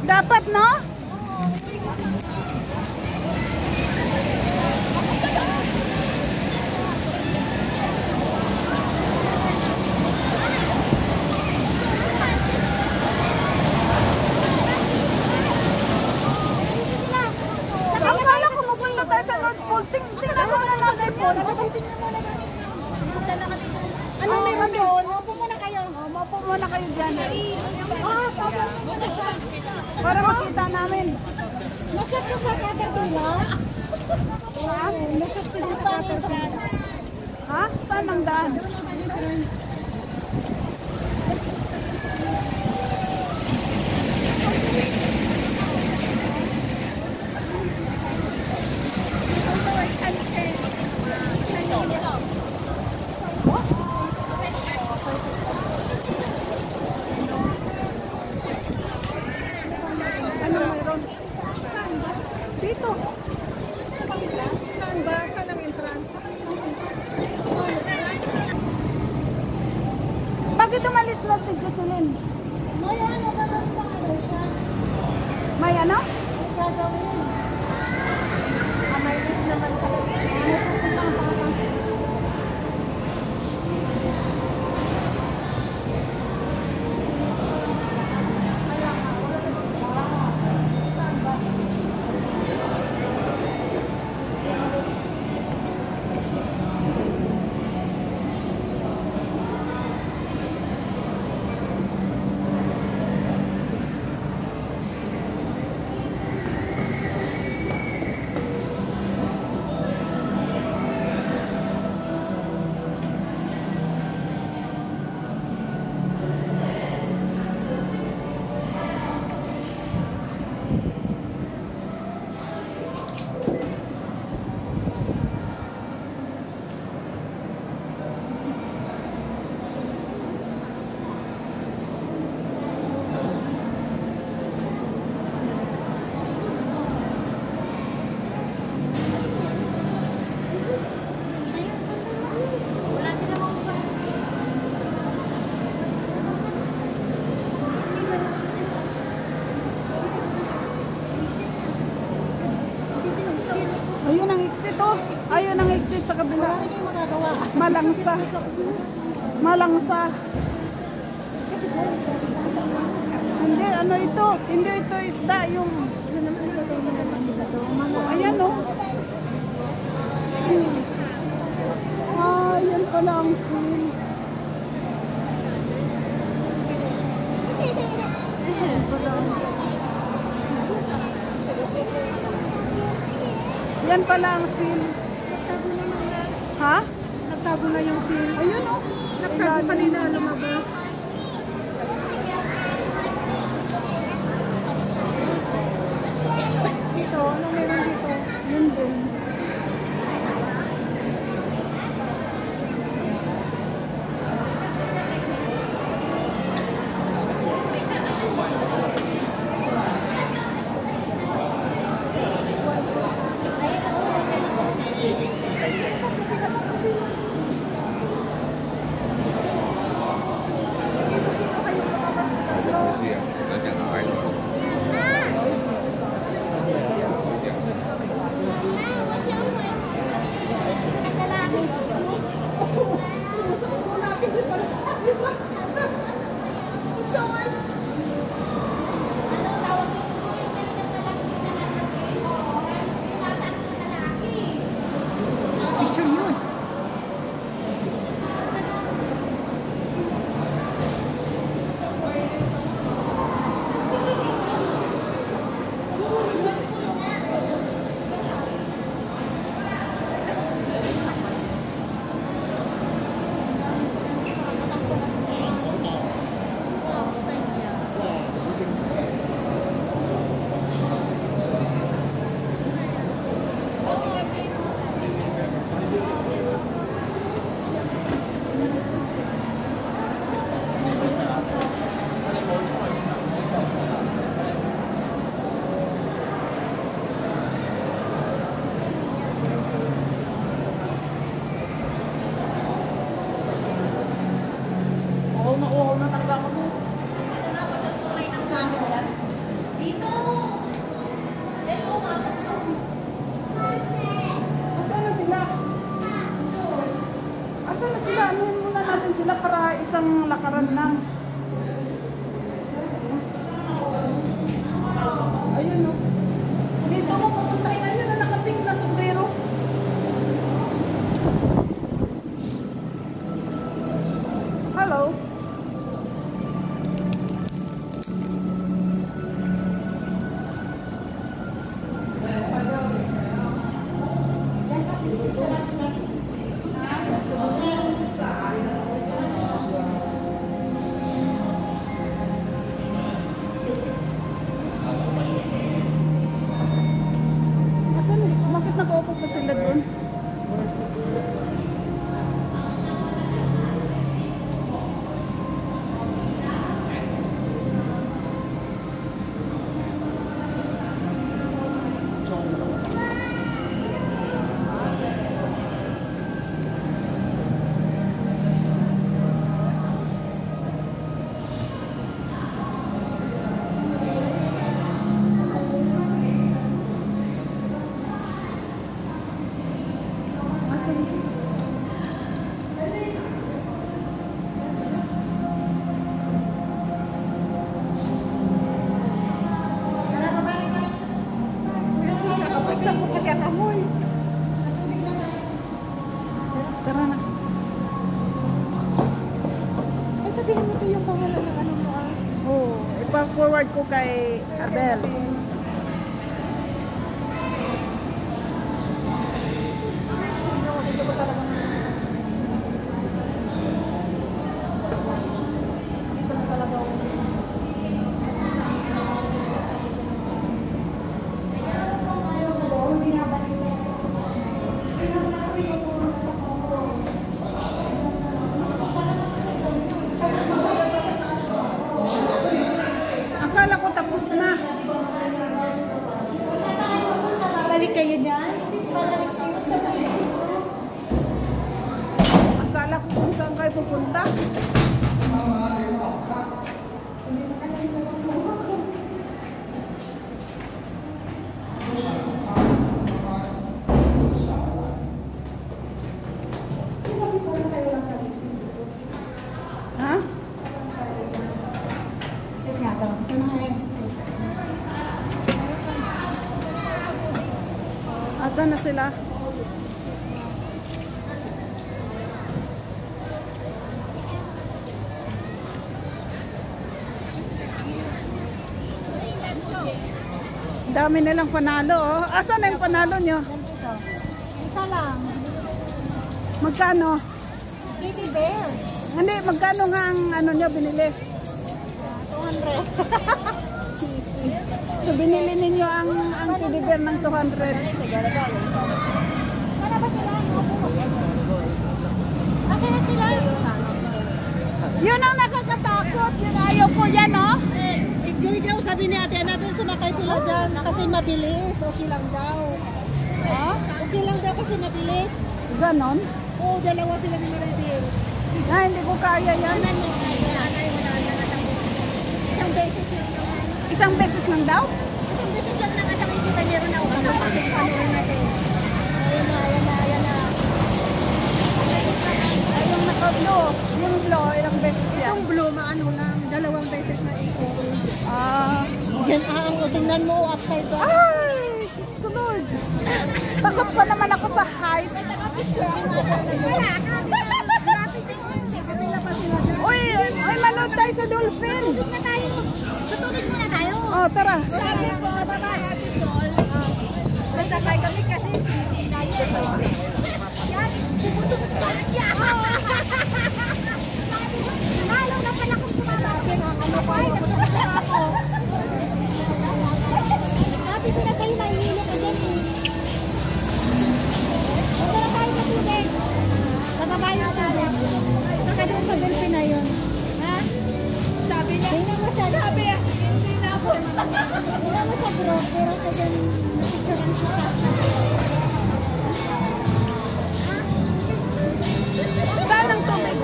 Dapat, no? Akala ko mapunta tayo sa North Pole. Tingnan mo na natin yun. Ano meron doon? Maupo muna kayo. Maupo muna kayo dyan. Para makita namin. Nasot siya sa Caterpillar? Nasot siya sa Caterpillar. Ha? Saan ang daan? Ano mayroon? Dito. Saan ba? Saan ang entrance? Bakit umalis na si Jocelyn? May ano ba lang pa siya? May ano? May gagawin. May list naman talaga. May pupunta ang pangatang. Ayun ang exit, oh. Ayun ang exit sa kabila. Ano yung magagawa? Malangsa. Malangsa. Kasi po, Hindi, ano ito? Hindi ito isda yung... Ayan, oh. Seal. Ah, yan pala ang seal. Yan pala ang seal. Yan pala ang seal. nagtago naman na. Ha? Nagtago na yung seal. Ayun, oh. Nagtago kanina lumabas. Dito, anong meron dito? Yun din. Picture yun. isang lakaran lang. Ayun no. Dito mo pupuntahin na yun na nakapink na sombrero. Hello. Asan? Bakit nag-opo pa sila doon? Asan sila? Nakapagsak ko kasi at amoy. Tara na. Ay, sabihin mo ito yung pangalan ng ano mo ah. Oh, ipa-forward ko kay Abel. Akala ko tapos na. Balik kayo dyan? Akala ko kung saan kayo pupunta. Ha? Exit nga daw. Ito na nga yung exit. Asan na sila? Dami nilang panalo oh. Asan na yung panalo nyo? Nandito. Isa lang. Magkano? Teddy bear. Hindi, magkano nga ang ano nyo binili? 200. Cheesy. So binili ninyo ang teddy bear ng 200. Ano ba sila? Asa na sila? Yun ang nakakatakot. Yun ayaw ko yan oh. Enjoy daw, sabi ni Ate Annabel, sumakay sila dyan kasi mabilis. Okay lang daw. Ha? Okay lang daw kasi mabilis. Ganon? Oo, dalawa sila ni Maridil. Na, hindi ko kaya yan. Isang beses lang naman. Isang beses lang daw? Isang beses lang nakatang ikita niya rin ako. Panorin natin. Ayan na, ayan na, ayan na. Ay, yung naka-blue. Yung blue, ilang beses yan? Yung blue, maano lang, dalawang beses na iko. Ah. Diyan ang tingnan mo, upside down. Ay! Diyos ko Lord. Takot pa naman ako sa heights. Uy, uy, manood tayo sa dolphin. Tutulog muna tayo. Oh, tara. Sasakay kami kasi yan, pumutunod pa yan. Lalo na pala kung sumasabi ng ano ko. Sabi ko na kayo mahihilo ka dyan eh. Punta na tayo sa tubig. Nakabayo tayo. Saka doon sa dolphin na yun. Ha? Sabi niya. Tingnan mo siya. Sabi niya. Hindi na ako. Tingnan mo sa group. Pero sa dyan, napicturean siya. Saan ang tubig?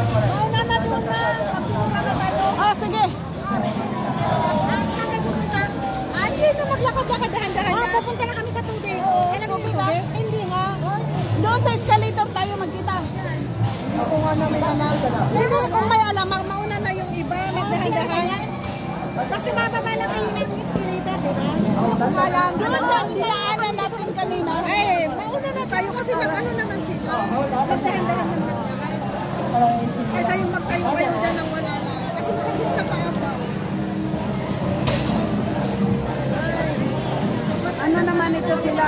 Mauna na doon na. Kapura na tayo. Oh, sige. Hindi na maglakad-lakad dahan-dahan na. Pupunta na kami sa tubig. Alam mo yung tubig? Hindi nga. Doon sa Ako nga na may alam. Hindi mo kung may alam, mauna na yung iba. Magdahan-dahan. Kasi mababa lang kayo ng escalator, di ba? Kung alam. Doon sa dinaanan natin kanina. Eh, mauna na tayo kasi mag-ano naman sila. Magdahan-dahan ng maglakad. Kaysa yung magtayo-tayo dyan ang wala lang. Kasi masakit sa paa pa. Ano naman ito sila?